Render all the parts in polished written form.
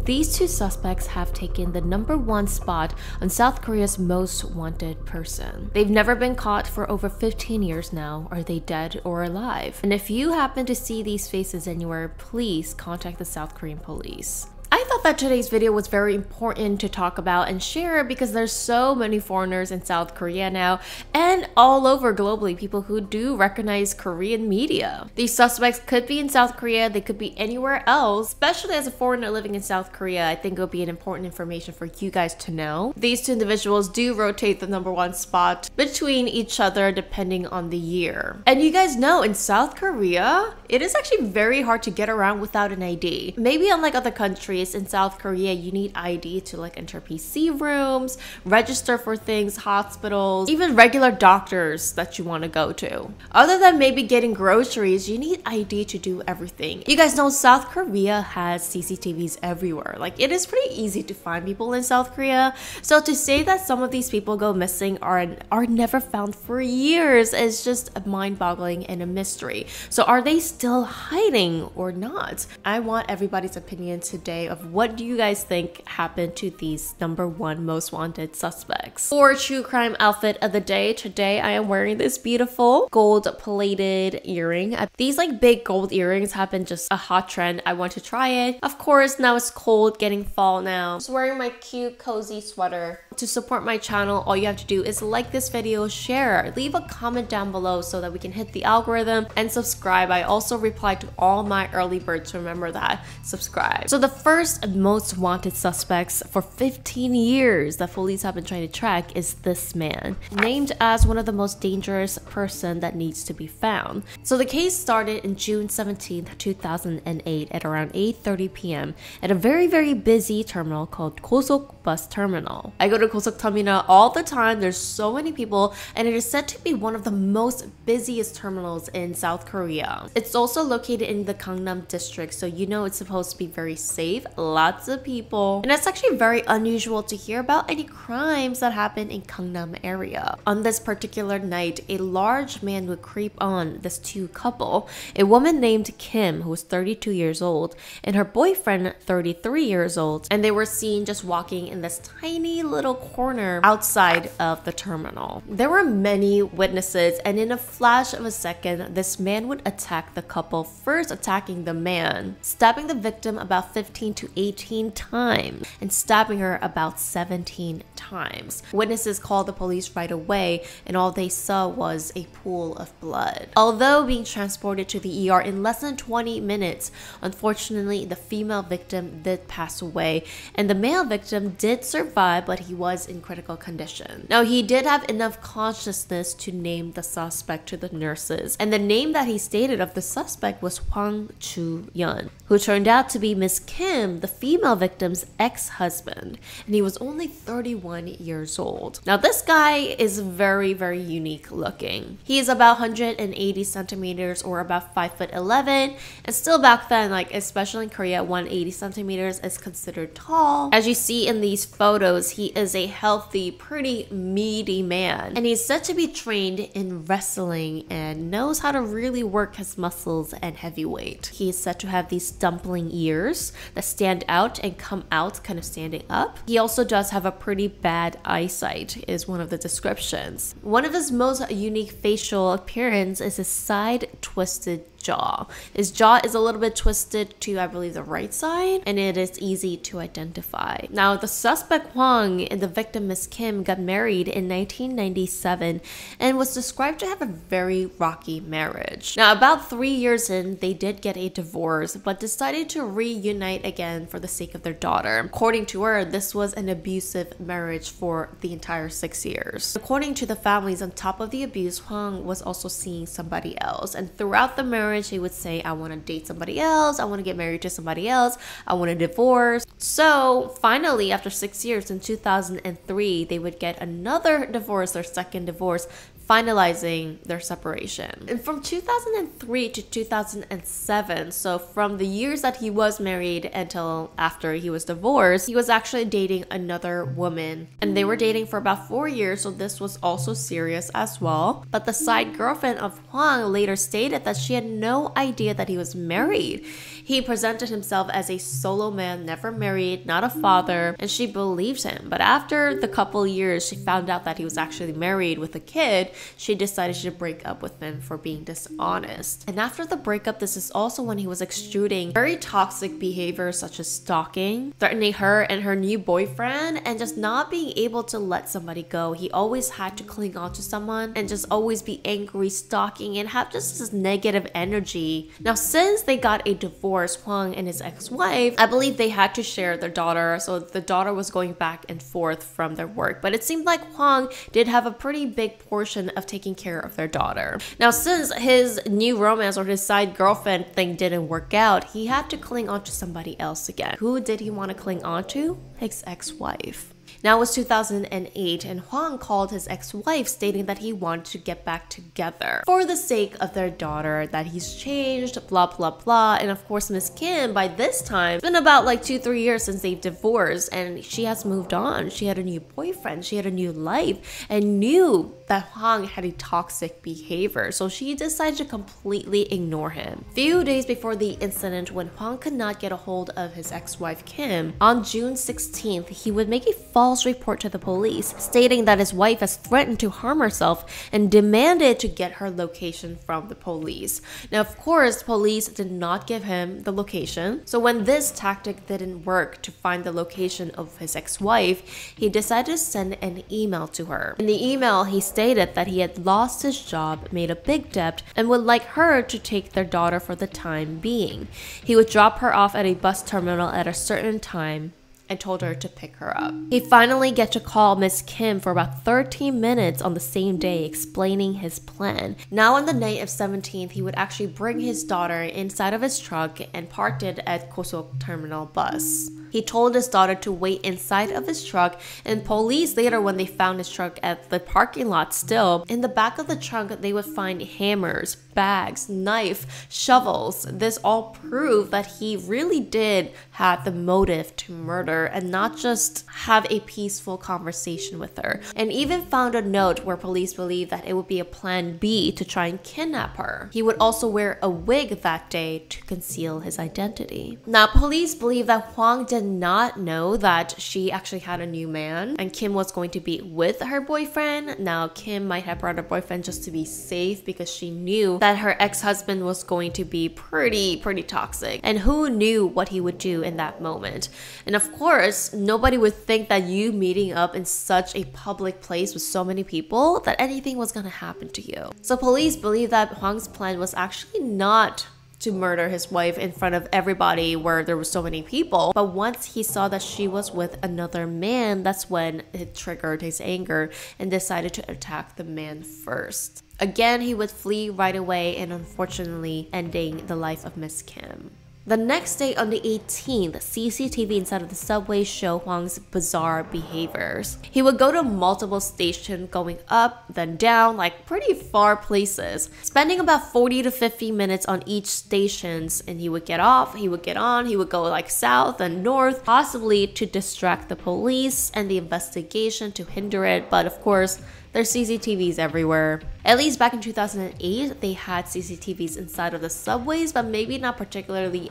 These two suspects have taken the #1 spot on South Korea's most wanted person. They've never been caught for over 15 years now. Are they dead or alive? And if you happen to see these faces anywhere, please contact the South Korean police. I thought that today's video was very important to talk about and share because there's so many foreigners in South Korea now and all over globally, people who do recognize Korean media. These suspects could be in South Korea, they could be anywhere else. Especially as a foreigner living in South Korea, I think it would be an important information for you guys to know. These two individuals do rotate the #1 spot between each other depending on the year. And you guys know in South Korea, it is actually very hard to get around without an ID. Maybe unlike other countries, in South Korea, you need ID to like enter PC rooms, register for things, hospitals, even regular doctors that you want to go to. Other than maybe getting groceries, you need ID to do everything. You guys know South Korea has CCTVs everywhere. Like it is pretty easy to find people in South Korea. So to say that some of these people go missing are never found for years is just mind-boggling and a mystery. So are they still hiding or not? I want everybody's opinion today of what do you guys think happened to these #1 most wanted suspects. For true crime outfit of the day, today I am wearing this beautiful gold plated earring. These like big gold earrings have been just a hot trend. I want to try it. Of course, now it's cold, getting fall now. Just wearing my cute cozy sweater. To support my channel, all you have to do is like this video, share, leave a comment down below so that we can hit the algorithm, and subscribe. I also reply to all my early birds, remember that. Subscribe. So the first most wanted suspects for 15 years that police have been trying to track is this man, named as one of the most dangerous person that needs to be found. So the case started in June 17th, 2008 at around 8:30 p.m. at a very busy terminal called Gosok Bus Terminal. I go to Gosok Terminal all the time. There's so many people and it is said to be one of the most busiest terminals in South Korea. It's also located in the Gangnam district, so you know it's supposed to be very safe. Lots of people, and it's actually very unusual to hear about any crimes that happen in Gangnam area. On this particular night, a large man would creep on this two couple, a woman named Kim who was 32 years old and her boyfriend 33 years old, and they were seen just walking in this tiny little corner outside of the terminal. There were many witnesses, and in a flash of a second, this man would attack the couple, first attacking the man, stabbing the victim about 15 to 18 times and stabbing her about 17 times. Witnesses called the police right away and all they saw was a pool of blood. Although being transported to the ER in less than 20 minutes, unfortunately the female victim did pass away and the male victim did survive, but he was in critical condition. Now he did have enough consciousness to name the suspect to the nurses, and the name that he stated of the suspect was Hwang Ju-yeon, who turned out to be Miss Kim, the female victim's ex-husband, and he was only 31 years old. Now this guy is very unique looking. He is about 180 centimeters or about 5'11", and still back then, like especially in Korea, 180 centimeters is considered tall. As you see in these photos, he is a healthy, pretty meaty man, and he's said to be trained in wrestling and knows how to really work his muscles and heavyweight. He is said to have these dumpling ears that stand out and come out kind of standing up. He also does have a pretty bad eyesight, is one of the descriptions. One of his most unique facial appearance is his side twisted jaw. His jaw is a little bit twisted to, I believe, the right side, and it is easy to identify. Now, the suspect Hwang and the victim Miss Kim got married in 1997 and was described to have a very rocky marriage. Now, about 3 years in, they did get a divorce, but decided to reunite again for the sake of their daughter. According to her, this was an abusive marriage for the entire 6 years. According to the families, on top of the abuse, Hwang was also seeing somebody else, and throughout the marriage, he would say, I want to date somebody else, I want to get married to somebody else, I want a divorce. So finally, after 6 years, in 2003, they would get another divorce, their second divorce, finalizing their separation. And from 2003 to 2007, so from the years that he was married until after he was divorced, he was actually dating another woman. And they were dating for about 4 years, so this was also serious as well. But the side girlfriend of Hwang later stated that she had no idea that he was married. He presented himself as a solo man, never married, not a father, and she believed him. But after the couple years, she found out that he was actually married with a kid. She decided to break up with him for being dishonest. And after the breakup, this is also when he was extruding very toxic behaviors such as stalking, threatening her and her new boyfriend, and just not being able to let somebody go. He always had to cling on to someone and just always be angry, stalking, and have just this negative energy. Now, since they got a divorce, Hwang and his ex-wife, I believe they had to share their daughter, so the daughter was going back and forth from their work. But it seemed like Hwang did have a pretty big portion of taking care of their daughter. Now, since his new romance or his side girlfriend thing didn't work out, he had to cling on to somebody else again. Who did he want to cling on to? His ex-wife. Now it was 2008 and Hwang called his ex-wife stating that he wanted to get back together for the sake of their daughter, that he's changed, blah blah blah. And of course Miss Kim, by this time, it's been about like 2-3 years since they've divorced and she has moved on. She had a new boyfriend, she had a new life, and knew that Hwang had a toxic behavior, so she decided to completely ignore him. Few days before the incident, when Hwang could not get a hold of his ex-wife Kim, on June 16th, he would make a false report to the police, stating that his wife has threatened to harm herself and demanded to get her location from the police. Now, of course, police did not give him the location, so when this tactic didn't work to find the location of his ex-wife, he decided to send an email to her. In the email, he stated that he had lost his job, made a big debt, and would like her to take their daughter for the time being. He would drop her off at a bus terminal at a certain time and told her to pick her up. He finally get to call Miss Kim for about 13 minutes on the same day, explaining his plan. Now on the night of 17th, he would actually bring his daughter inside of his truck and parked it at Gosok Terminal bus. He told his daughter to wait inside of his truck, and police later, when they found his truck at the parking lot still, in the back of the trunk they would find hammers, bags, knife, shovels. This all proved that he really did have the motive to murder and not just have a peaceful conversation with her, and even found a note where police believed that it would be a plan B to try and kidnap her. He would also wear a wig that day to conceal his identity. Now, police believe that Hwang did not know that she actually had a new man and Kim was going to be with her boyfriend. Now, Kim might have brought her boyfriend just to be safe because she knew that her ex-husband was going to be pretty toxic, and who knew what he would do in that moment. And of course, nobody would think that you meeting up in such a public place with so many people that anything was gonna happen to you. So police believe that Hwang's plan was actually not to murder his wife in front of everybody where there were so many people, but once he saw that she was with another man, that's when it triggered his anger and decided to attack the man first. Again, he would flee right away and unfortunately ending the life of Miss Kim. The next day, on the 18th, CCTV inside of the subway show Hwang's bizarre behaviors. He would go to multiple stations, going up, then down, like pretty far places, spending about 40 to 50 minutes on each stations, and he would get off, he would get on, he would go like south and north, possibly to distract the police and the investigation, to hinder it, but of course, there's CCTVs everywhere. At least back in 2008, they had CCTVs inside of the subways, but maybe not particularly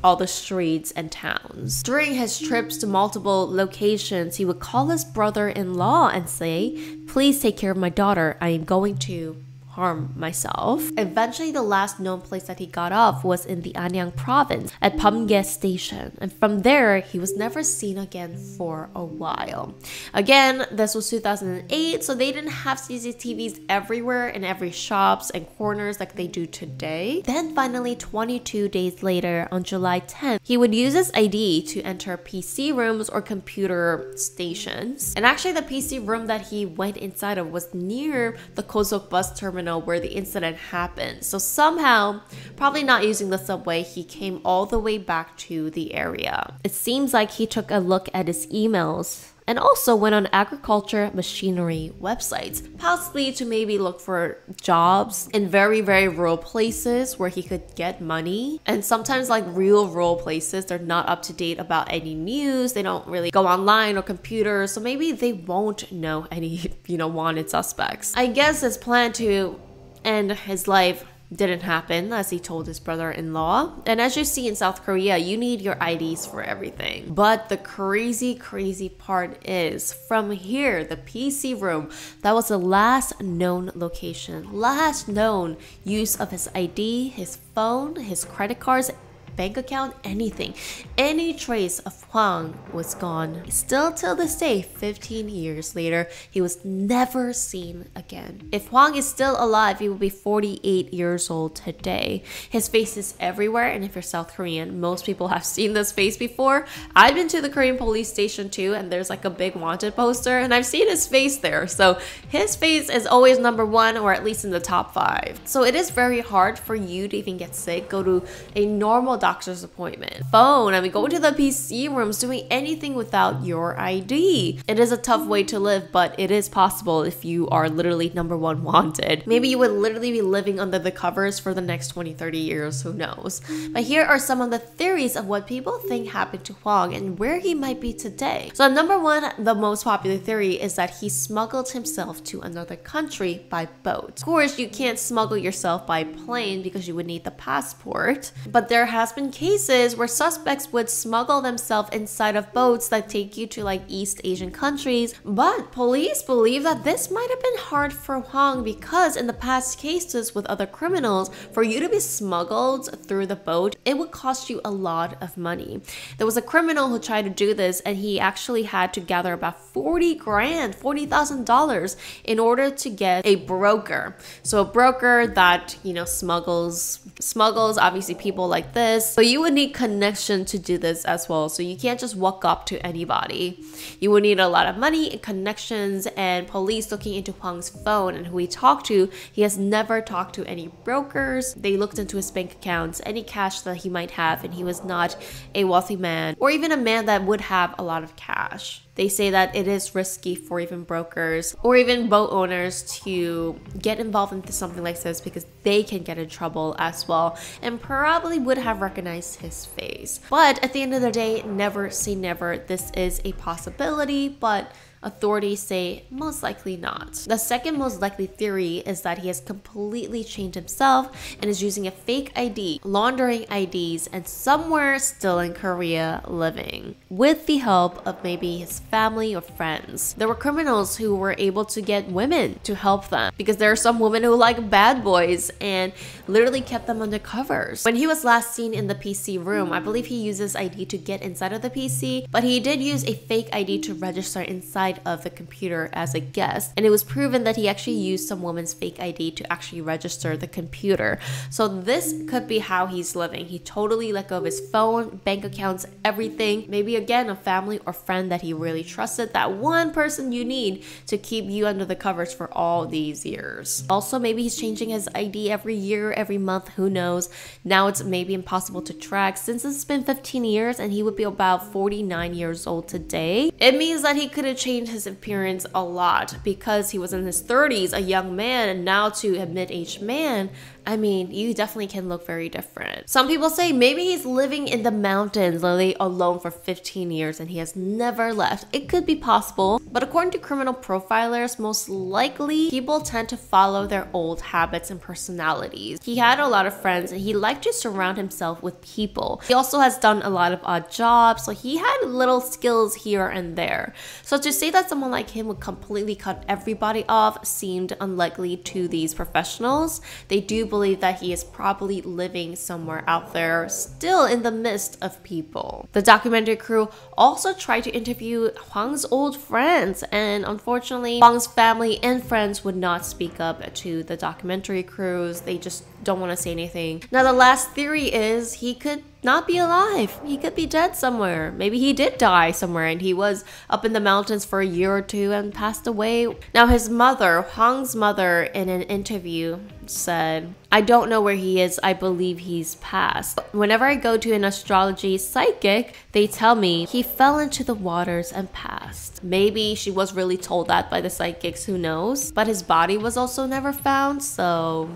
all the streets and towns. During his trips to multiple locations, he would call his brother-in-law and say, "Please take care of my daughter. I am going to harm myself." Eventually, the last known place that he got off was in the Anyang province at Pamge station, and from there he was never seen again for a while. Again, this was 2008, so they didn't have CCTVs everywhere in every shops and corners like they do today. Then finally, 22 days later, on July 10th, he would use his ID to enter PC rooms or computer stations. And actually, the PC room that he went inside of was near the Gosok bus terminal where the incident happened. So somehow, probably not using the subway, he came all the way back to the area. It seems like he took a look at his emails and also went on agriculture machinery websites, possibly to maybe look for jobs in very rural places where he could get money. And sometimes like real rural places, they're not up to date about any news, they don't really go online or computers, so maybe they won't know any wanted suspects. I guess his plan to end his life didn't happen, as he told his brother-in-law. And as you see in South Korea, you need your IDs for everything. But the crazy part is, from here, the PC room, that was the last known location, last known use of his ID, his phone, his credit cards, bank account, anything. Any trace of Hwang was gone. Still till this day, 15 years later, he was never seen again. If Hwang is still alive, he will be 48 years old today. His face is everywhere, and if you're South Korean, most people have seen this face before. I've been to the Korean police station too, and there's like a big wanted poster, and I've seen his face there. So his face is always #1, or at least in the top 5. So it is very hard for you to even get sick, go to a normal doctor's appointment, phone, go to the PC rooms, doing anything without your ID. It is a tough way to live, but it is possible if you are literally #1 wanted. Maybe you would literally be living under the covers for the next 20-30 years, who knows. But here are some of the theories of what people think happened to Hwang and where he might be today. So #1, the most popular theory is that he smuggled himself to another country by boat. Of course, you can't smuggle yourself by plane because you would need the passport, but there has been cases where suspects would smuggle themselves inside of boats that take you to like East Asian countries. But police believe that this might have been hard for Hwang because in the past cases with other criminals, for you to be smuggled through the boat, it would cost you a lot of money. There was a criminal who tried to do this, and he actually had to gather about 40 grand, $40,000 in order to get a broker. So a broker that, smuggles obviously people like this. So you would need connection to do this as well. So you can't just walk up to anybody. You would need a lot of money and connections, and police looking into Hwang's phone and who he talked to, he has never talked to any brokers. They looked into his bank accounts, any cash that he might have, and he was not a wealthy man or even a man that would have a lot of cash. They say that it is risky for even brokers or even boat owners to get involved into something like this because they can get in trouble as well, and probably would have recognized his face. But at the end of the day, never say never. This is a possibility, but authorities say most likely not. The second most likely theory is that he has completely changed himself and is using a fake ID, laundering IDs, and somewhere still in Korea living with the help of maybe his family or friends. There were criminals who were able to get women to help them because there are some women who like bad boys and literally kept them under covers. When he was last seen in the PC room, I believe he uses ID to get inside of the PC, but he did use a fake ID to register inside of the computer as a guest, and it was proven that he actually used some woman's fake ID to actually register the computer. So this could be how he's living. He totally let go of his phone, bank accounts, everything. Maybe again a family or friend that he really trusted, that one person you need to keep you under the covers for all these years. Also, maybe he's changing his ID every year, every month, who knows. Now it's maybe impossible to track since it's been 15 years and he would be about 49 years old today. It means that he could have changed his appearance a lot because he was in his 30s, a young man, and now to a mid-aged man, you definitely can look very different. Some people say maybe he's living in the mountains literally alone for 15 years and he has never left. It could be possible, but according to criminal profilers, most likely people tend to follow their old habits and personalities. He had a lot of friends and he liked to surround himself with people. He also has done a lot of odd jobs, so he had little skills here and there. So to say that someone like him would completely cut everybody off seemed unlikely to these professionals. They do believe that he is probably living somewhere out there, still in the midst of people. The documentary crew also tried to interview Hwang's old friends, and unfortunately, Hwang's family and friends would not speak up to the documentary crews. They just don't want to say anything. Now, the last theory is he could not be alive. He could be dead somewhere. Maybe he did die somewhere and he was up in the mountains for a year or two and passed away. Now, his mother, Hwang's mother, in an interview said, "I don't know where he is. I believe he's passed. Whenever I go to an astrology psychic, they tell me he fell into the waters and passed." Maybe she was really told that by the psychics, who knows? But his body was also never found, so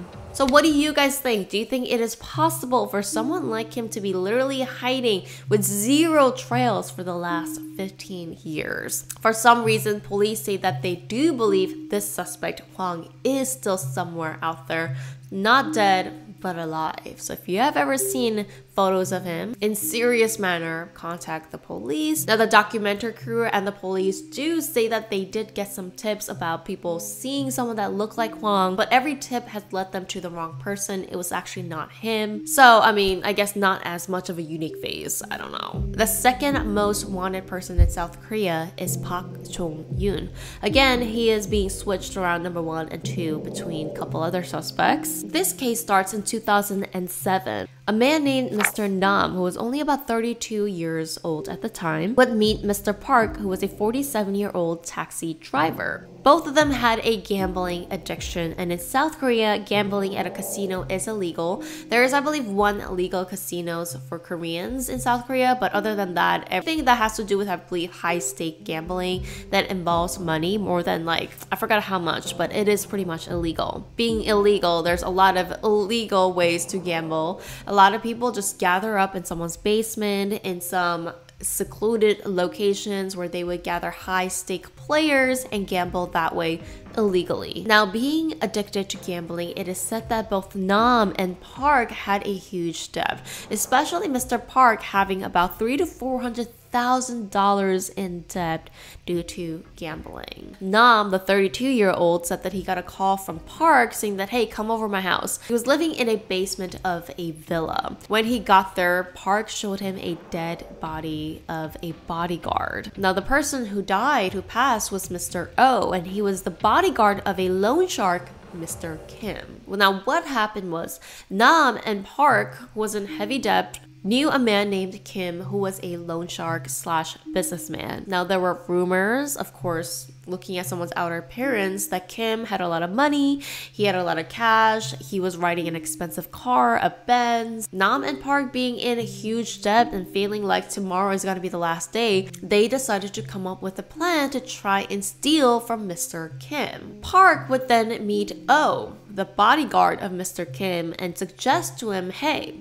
what do you guys think? Do you think it is possible for someone like him to be literally hiding with zero trails for the last 15 years? For some reason, police say that they do believe this suspect, Hwang, is still somewhere out there, not dead, but alive. So if you have ever seen photos of him in serious manner, contact the police. Now the documentary crew and the police do say that they did get some tips about people seeing someone that looked like Hwang, but every tip has led them to the wrong person. It was actually not him. So I mean, I guess not as much of a unique face. I don't know. The second most wanted person in South Korea is Park Jong-yoon. Again, he is being switched around number 1 and 2 between a couple other suspects. This case starts in 2007. A man named Mr. Nam, who was only about 32 years old at the time, would meet Mr. Park, who was a 47-year-old taxi driver. Both of them had a gambling addiction, and in South Korea, gambling at a casino is illegal. There is, I believe, 1 legal casinos for Koreans in South Korea, but other than that, everything that has to do with, I believe, high-stake gambling that involves money more than like, I forgot how much, but it is pretty much illegal. Being illegal, there's a lot of illegal ways to gamble. A lot of people just gather up in someone's basement, in some secluded locations where they would gather high-stake players and gamble that way illegally. Now, being addicted to gambling, it is said that both Nam and Park had a huge debt, especially Mr. Park having about $300,000 to $400,000 in debt due to gambling. Nam, the 32-year-old, said that he got a call from Park saying that, hey, come over my house. He was living in a basement of a villa. When he got there, Park showed him a dead body of a bodyguard. Now, the person who died, who passed, was Mr. O, and he was the bodyguard of a loan shark, Mr. Kim. Well, now what happened was Nam and Park, who was in heavy debt, knew a man named Kim who was a loan shark / businessman. Now there were rumors, of course, looking at someone's outer appearance, that Kim had a lot of money, he had a lot of cash, he was riding an expensive car, a Benz. Nam and Park, being in a huge debt and feeling like tomorrow is gonna be the last day, they decided to come up with a plan to try and steal from Mr. Kim. Park would then meet O, the bodyguard of Mr. Kim, and suggest to him, hey,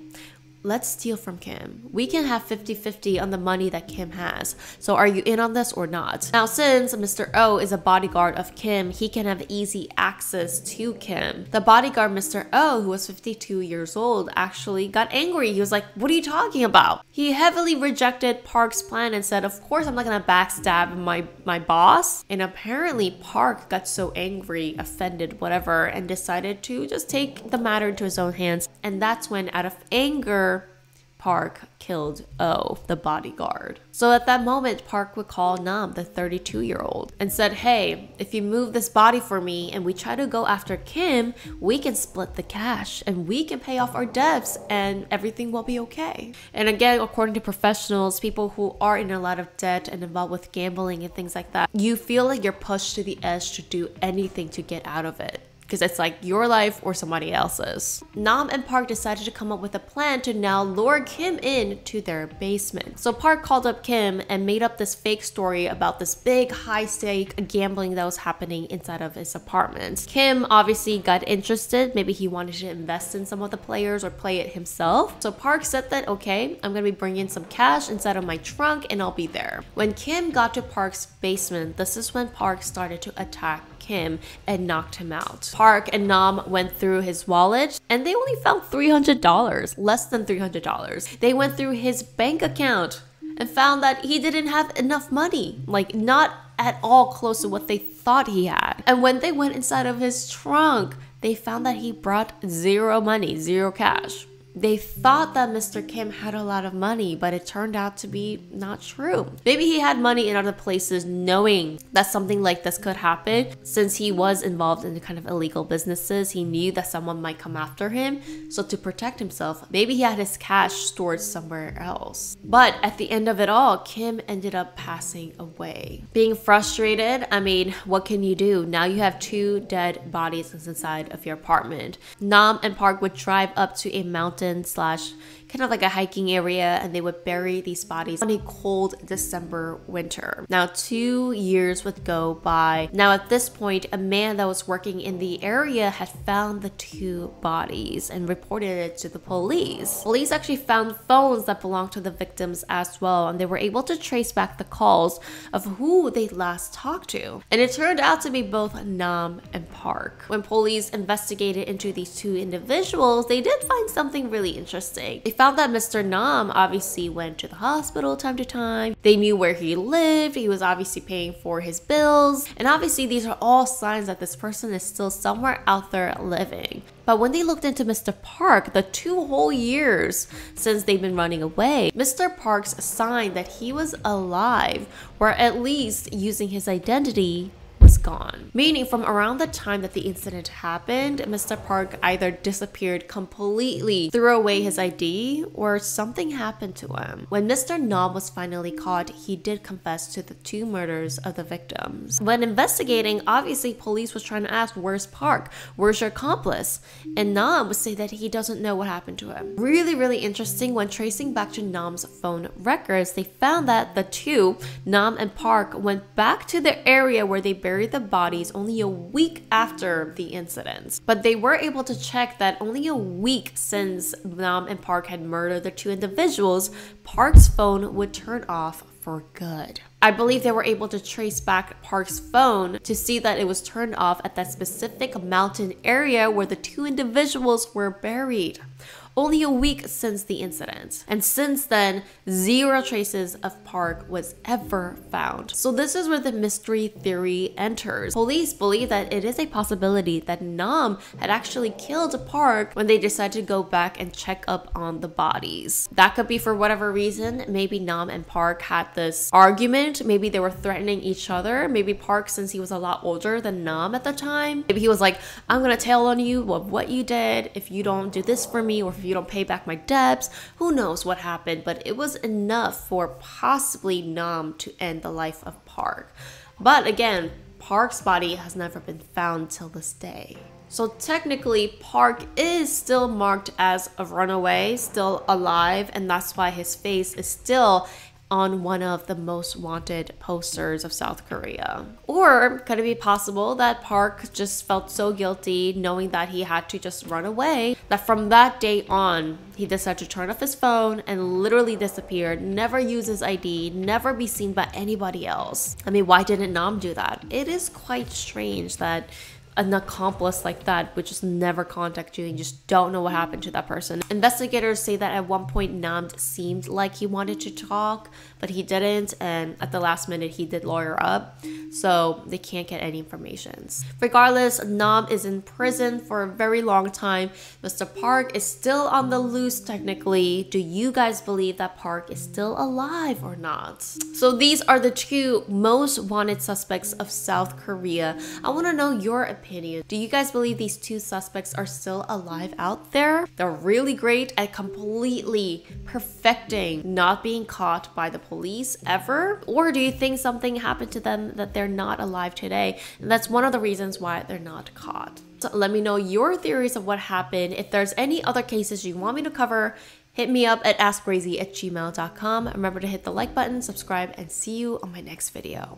let's steal from Kim. We can have 50-50 on the money that Kim has. So are you in on this or not? Now, since Mr. O is a bodyguard of Kim, he can have easy access to Kim. The bodyguard, Mr. O, who was 52 years old, actually got angry. He was like, what are you talking about? He heavily rejected Park's plan and said, of course I'm not gonna backstab my boss. And apparently Park got so angry, offended, whatever, and decided to just take the matter into his own hands. And that's when, out of anger, Park killed O, the bodyguard. So at that moment, Park would call Nam, the 32-year-old, and said, hey, if you move this body for me and we try to go after Kim, we can split the cash and we can pay off our debts and everything will be okay. And again, according to professionals, people who are in a lot of debt and involved with gambling and things like that, you feel like you're pushed to the edge to do anything to get out of it, because it's like your life or somebody else's. Nam and Park decided to come up with a plan to now lure Kim in to their basement. So Park called up Kim and made up this fake story about this big high-stake gambling that was happening inside of his apartment. Kim obviously got interested. Maybe he wanted to invest in some of the players or play it himself. So Park said that, okay, I'm gonna be bringing some cash inside of my trunk and I'll be there. When Kim got to Park's basement, this is when Park started to attack Kim and knocked him out. Park and Nam went through his wallet and they only found $300, less than $300. They went through his bank account and found that he didn't have enough money, like not at all close to what they thought he had. And when they went inside of his trunk, they found that he brought zero money, zero cash. They thought that Mr. Kim had a lot of money, but it turned out to be not true. Maybe he had money in other places knowing that something like this could happen. Since he was involved in kind of illegal businesses, he knew that someone might come after him. So to protect himself, maybe he had his cash stored somewhere else. But at the end of it all, Kim ended up passing away. Being frustrated, I mean, what can you do? Now you have 2 dead bodies inside of your apartment. Nam and Park would drive up to a mountain / kind of like a hiking area, and they would bury these bodies on a cold December winter. Now 2 years would go by. Now at this point, a man that was working in the area had found the 2 bodies and reported it to the police. Police actually found phones that belonged to the victims as well, and they were able to trace back the calls of who they last talked to. And it turned out to be both Nam and Park. When police investigated into these 2 individuals, they did find something really interesting. They found that Mr. Nam obviously went to the hospital time to time. They knew where he lived. He was obviously paying for his bills. And obviously these are all signs that this person is still somewhere out there living. But when they looked into Mr. Park, the 2 whole years since they've been running away, Mr. Park's sign that he was alive, or at least using his identity, was gone. Meaning from around the time that the incident happened, Mr. Park either disappeared completely, threw away his ID, or something happened to him. When Mr. Nam was finally caught, he did confess to the 2 murders of the victims. When investigating, obviously police was trying to ask, where's Park? Where's your accomplice? And Nam would say that he doesn't know what happened to him. Really, really interesting. When tracing back to Nam's phone records, they found that the 2, Nam and Park, went back to the area where they buried the bodies only a week after the incident. But they were able to check that only a week since Nam and Park had murdered the 2 individuals, Park's phone would turn off for good. I believe they were able to trace back Park's phone to see that it was turned off at that specific mountain area where the 2 individuals were buried. Only a week since the incident. And since then, 0 traces of Park was ever found. So this is where the mystery theory enters. Police believe that it is a possibility that Nam had actually killed Park when they decided to go back and check up on the bodies. That could be for whatever reason. Maybe Nam and Park had this argument. Maybe they were threatening each other. Maybe Park, since he was a lot older than Nam at the time, maybe he was like, I'm gonna tell on you what you did if you don't do this for me, or if you don't pay back my debts. Who knows what happened, but it was enough for possibly Nam to end the life of Park. But again, Park's body has never been found till this day. So technically, Park is still marked as a runaway, still alive, and that's why his face is still on one of the most wanted posters of South Korea. Or could it be possible that Park just felt so guilty knowing that he had to just run away, that from that day on, he decided to turn off his phone and literally disappeared, never use his ID, never be seen by anybody else? I mean, why didn't Nam do that? It is quite strange that an accomplice like that would just never contact you and just don't know what happened to that person. Investigators say that at one point Nam seemed like he wanted to talk, but he didn't, and at the last minute he did lawyer up, so they can't get any information. Regardless, Nam is in prison for a very long time. Mr. Park is still on the loose technically. Do you guys believe that Park is still alive or not? So these are the 2 most wanted suspects of South Korea. I want to know your opinion. Do you guys believe these 2 suspects are still alive out there? They're really great at completely perfecting not being caught by the police ever? Or do you think something happened to them that they're not alive today, and that's one of the reasons why they're not caught? So let me know your theories of what happened. If there's any other cases you want me to cover, hit me up at askgrazy@gmail.com. Remember to hit the like button, subscribe, and see you on my next video.